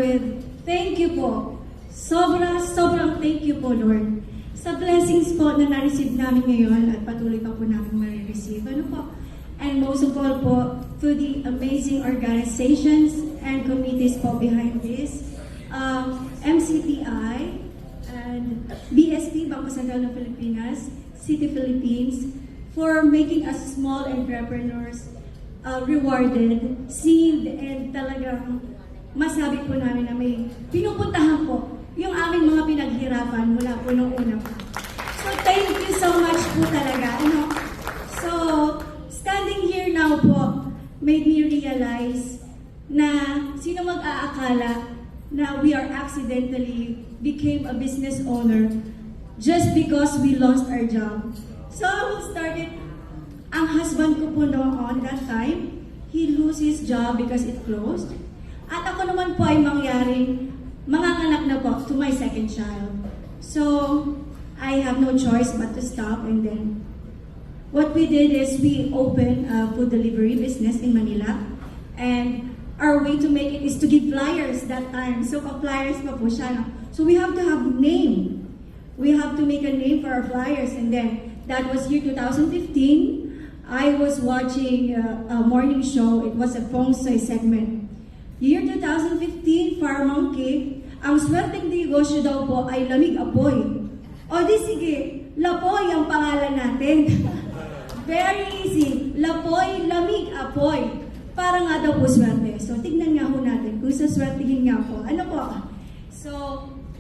with thank you po. Sobrang thank you po, Lord. Sa blessings po na na-receive namin ngayon at patuloy pa po namin ma-receive. Ano po? And most of all po, to the amazing organizations and committees po behind this. MCPI and BSP, Bangko Sentral ng Pilipinas, City Philippines, for making us small entrepreneurs rewarded, seen, and talagang masabi po namin na may pinupuntahan po yung aming mga pinaghirapan mula po nung una pa. So thank you so much po talaga. So standing here now po made me realize na sino mag-aakala na we are accidentally became a business owner just because we lost our job. So I started. Ang husband ko po noon that time, he lose his job because it closed. At ako naman po ay manganganak na po to my second child. So, I have no choice but to stop, and then what we did is we opened a food delivery business in Manila. And our way to make it is to give flyers that time. So, flyers pa po siya. No? So, we have to have name. We have to make a name for our flyers. And then, that was year 2015. I was watching a morning show. It was a feng shui segment. Year 2015, Far Monkey, ang swerteng negosyo daw po ay lamig apoy. O di sige, Lapoy ang pangalan natin. Very easy. Lapoy, lamig apoy. Para nga daw po swerte. So tignan nga ho natin kung sa swertihin nga po. Ano po? So,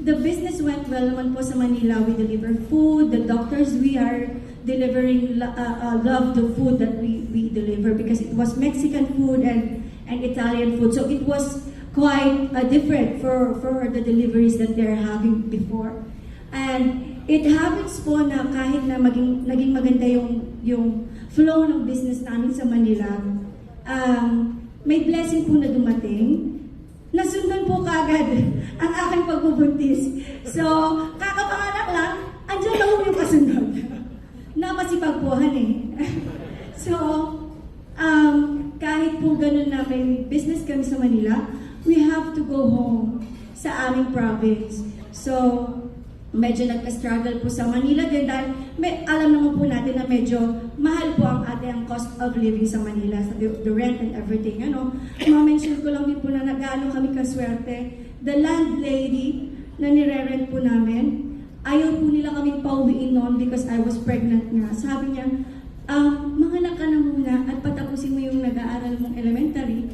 the business went well naman po sa Manila. We deliver food. The doctors, we are delivering love the food that we deliver because it was Mexican food and Italian food. So it was quite different for the deliveries that they're having before. And it happens po na kahit na naging maganda yung flow ng business namin sa Manila, may blessing po na dumating. Nasundan po kagad ang aking pagbubuntis. So, kakapanganak lang, andyan na yung kasunod. Napasipagpuhan eh. So, kahit po ganun na may business kami sa Manila, we have to go home sa aming province. So, medyo nagka-struggle po sa Manila din dahil alam naman po natin na medyo mahal po ang cost of living sa Manila, sa the rent and everything. Ma-mention ko lang din po na nag-ano kami kaswerte. The landlady na nire-rent po namin, ayaw po nila kaming pauwiin noon because I was pregnant nga. Sabi niya, manganak ka na muna at patapusin mo yung nag-aaral mong elementary,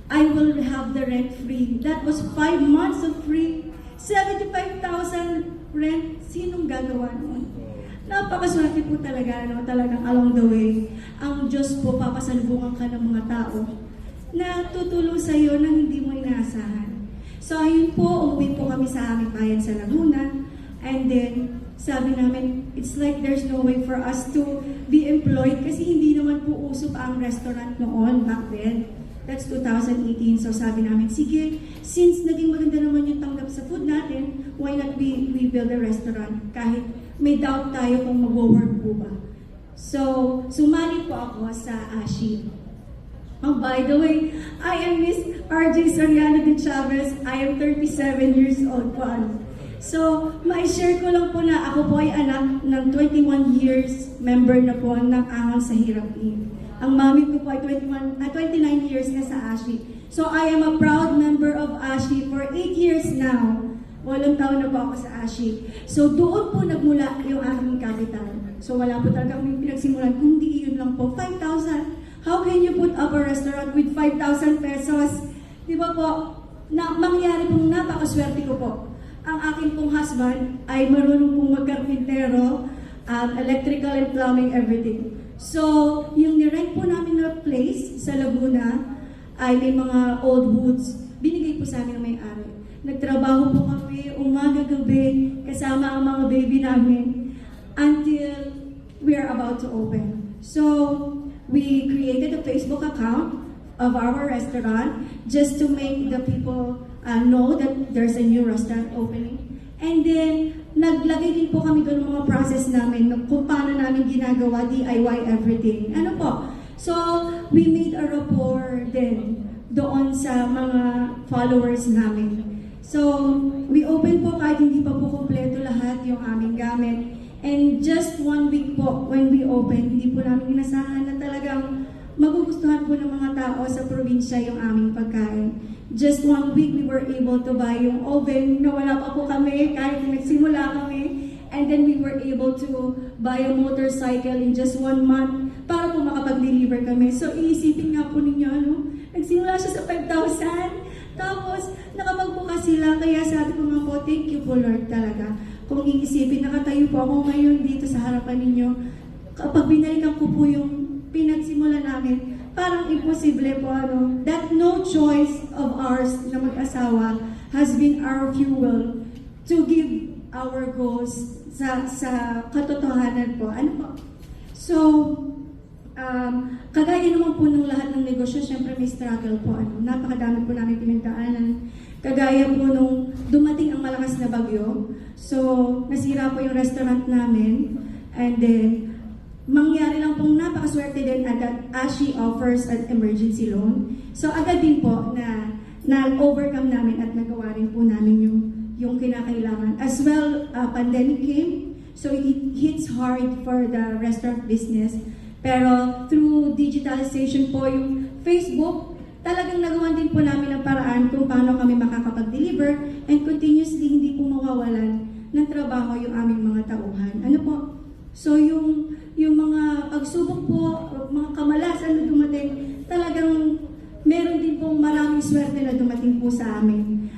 I will have the rent free. That was 5 months of free. 75,000 rent. Sinong gagawa noon? Napakaswerte po talaga, talagang along the way. Ang Diyos po, papasalubungan ka ng mga tao na tutulong sa iyo na hindi mo inaasahan. So ayun po, umuwi po kami sa aming bayan sa Laguna. And then, sabi namin, it's like there's no way for us to be employed kasi hindi naman po uso pa ang restaurant noon back then. That's 2018. So sabi namin, sige, since naging maganda naman yung tanggap sa food natin, why not we build a restaurant kahit may doubt tayo kung mag-work po ba. So, sumali po ako sa ASHI. Oh, by the way, I am Miss RJ Soriano de Chavez. I am 37 years old po. So, ma-share ko lang po na ako po ay anak ng 21 years member na po ng Angon sa Hirap Inc. Ang mami ko po ay 29 years na sa ASHI. So, I am a proud member of ASHI for 8 years now. 8 taon na po ako sa ASHI. So, doon po nagmula yung aking capital. So, wala po talaga kami pinagsimulan. Kundi yun lang po, 5,000. How can you put up a restaurant with 5,000 pesos? Di ba po, mangyari pong napakaswerte ko po. Ang aking pong husband ay marunong pong magkarpintero, electrical and plumbing, everything. So, yung nirent po namin na place sa Laguna ay may mga old woods. Binigay po sa amin ng may-ari. Nagtrabaho po kami umaga-gabi kasama ang mga baby namin until we are about to open. So, we created a Facebook account of our restaurant just to make the people know that there's a new restaurant opening. And then, naglagay din po kami doon ng mga process namin kung paano namin ginagawa, DIY everything. Ano po? So, we made a rapport then doon sa mga followers namin. So, we open po kahit hindi pa po kumpleto lahat yung aming gamit. And just 1 week po when we open, hindi po namin inasahan na talagang magugustuhan po ng mga tao sa probinsya yung aming pagkain. Just 1 week, we were able to buy yung oven na wala pa po kami kahit nagsimula kami. And then we were able to buy a motorcycle in just 1 month para po makapag-deliver kami. So, iisipin nga po ninyo, ano? Nagsimula siya sa 5,000. Tapos, nakapagbukas sila. Kaya sabi ko nga po, thank you po Lord talaga. Kung iisipin, nakatayo po ako ngayon dito sa harapan ninyo. Kapag binalikan ko po yung pinagsimula namin, parang imposible po, ano? That no choice of ours na mag-asawa has been our fuel to give our goals sa katotohanan po. Ano po? So, kagaya naman po ng lahat ng negosyo, syempre may struggle po. Ano? Napakadami po namin pinagdaanan. Kagaya po nung dumating ang malakas na bagyo. So, nasira po yung restaurant namin. And then, mangyari lang pong napakaswerte din agad as she offers an emergency loan. So, agad din po na na-overcome namin at nagawa rin po namin yung kinakailangan. As well, pandemic came, so it hits hard for the restaurant business. Pero through digitalization po, yung Facebook, talagang nagawan din po namin ang paraan kung paano kami makakapag-deliver and continuously hindi po mawawalan ng trabaho yung aming mga tauhan. Ano po? So yung mga pagsubok po, mga kamalasan na dumating, talagang meron din pong maraming swerte na dumating po sa amin.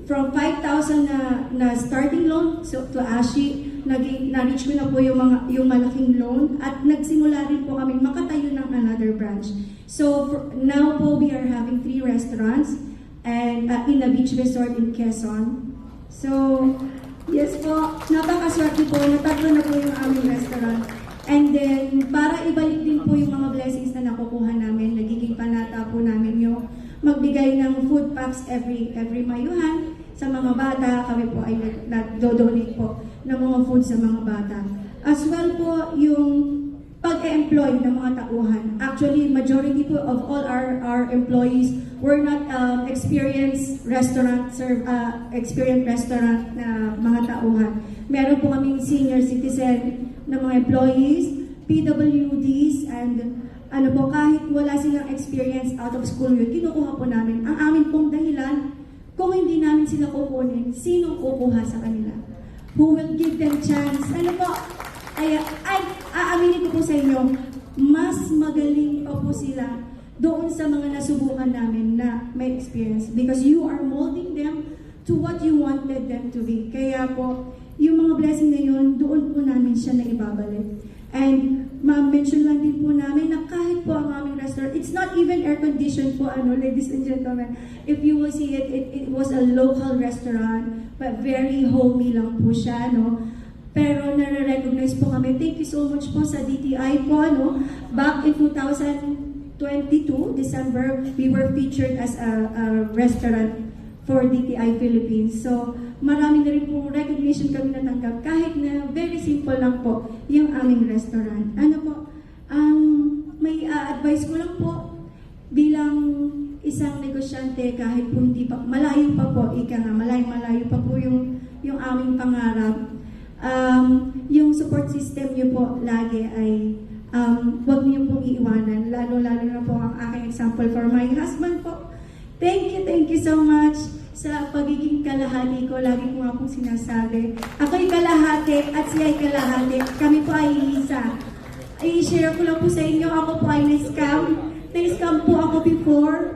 From 5,000 na starting loan to ASHI, na-reach ko na po yung malaking loan at nagsimula rin po kami makatayo ng another branch. So now po we are having 3 restaurants and in a beach resort in Quezon. So yes po, napakaswerte po na 3 na po yung aming restaurant. And then para ibalik din po yung mga blessings na nakukuha namin, nagiging panata po namin yung magbigay ng food packs every mayuhan sa mga bata. Kami po ay nag-donate po ng mga food sa mga bata. As well po, yung pag-employ ng mga tauhan. Actually, majority po of all our employees were not experienced restaurant na mga tauhan. Meron po kaming senior citizen na mga employees, PWDs, and ano po, kahit wala silang experience out of school yun, kinukuha po namin. Ang amin pong dahilan, kung hindi namin sila kukunin, sino kukuha sa kanila? Who will give them chance? Ano po? Ay aaminin ko po sa inyo, mas magaling pa po sila doon sa mga nasubukan namin na may experience because you are molding them to what you wanted them to be. Kaya po, yung mga blessing na yun, doon po namin siya na ibabalik. And ma-mention lang din po namin na kahit po ang aming restaurant, it's not even air-conditioned po, ladies and gentlemen. If you will see it, it was a local restaurant, but very homey lang po siya, no? Pero nare-recognize po kami. Thank you so much po sa DTI po, no? Back in 2022, December, we were featured as a restaurant for DTI Philippines. So, marami na rin po recognition kami natanggap kahit na very simple lang po yung aming restaurant. Ano po, may advice ko lang po bilang isang negosyante kahit po hindi pa, malayo pa po, malayo pa po yung aming pangarap. Yung support system niyo po lagi ay huwag niyo pong iiwanan, lalo-lalo na po ang aking example for my husband po. Thank you so much sa pagiging kalahati ko. Lagi ko nga pong sinasabi, ako'y kalahati at siya'y kalahati. Kami po ay isa. I-share ko lang po sa inyo, ako po ay na-scam. Na-scam po ako before.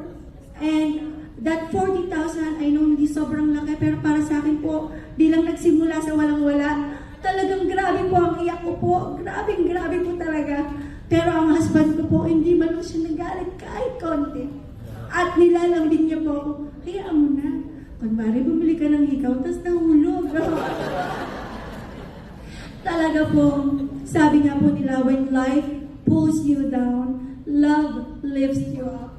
And that 40,000, I know hindi sobrang laki, pero para sa akin po, bilang nagsimula sa walang-wala, talagang grabe po ang iyak ko po. Grabe po talaga. Pero ang husband ko po, hindi man lang siya nagalit kahit konti. At nilalambing niya po ako, kaya mo na. Kunwari, bumili ka ng hikaw, tapos nahulog. Talaga po, sabi nga po nila, when life pulls you down, love lifts you up.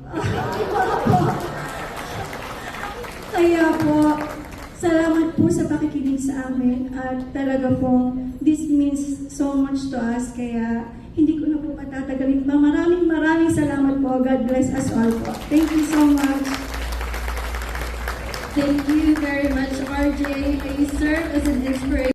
Kaya po, salamat po sa pakikinig sa amin. At talaga po, this means so much to us. Kaya hindi ko na po pagtatagalin pa. Maraming salamat po. God bless us all po. Thank you so much. Thank you very much, RJ. You serve as an inspiration.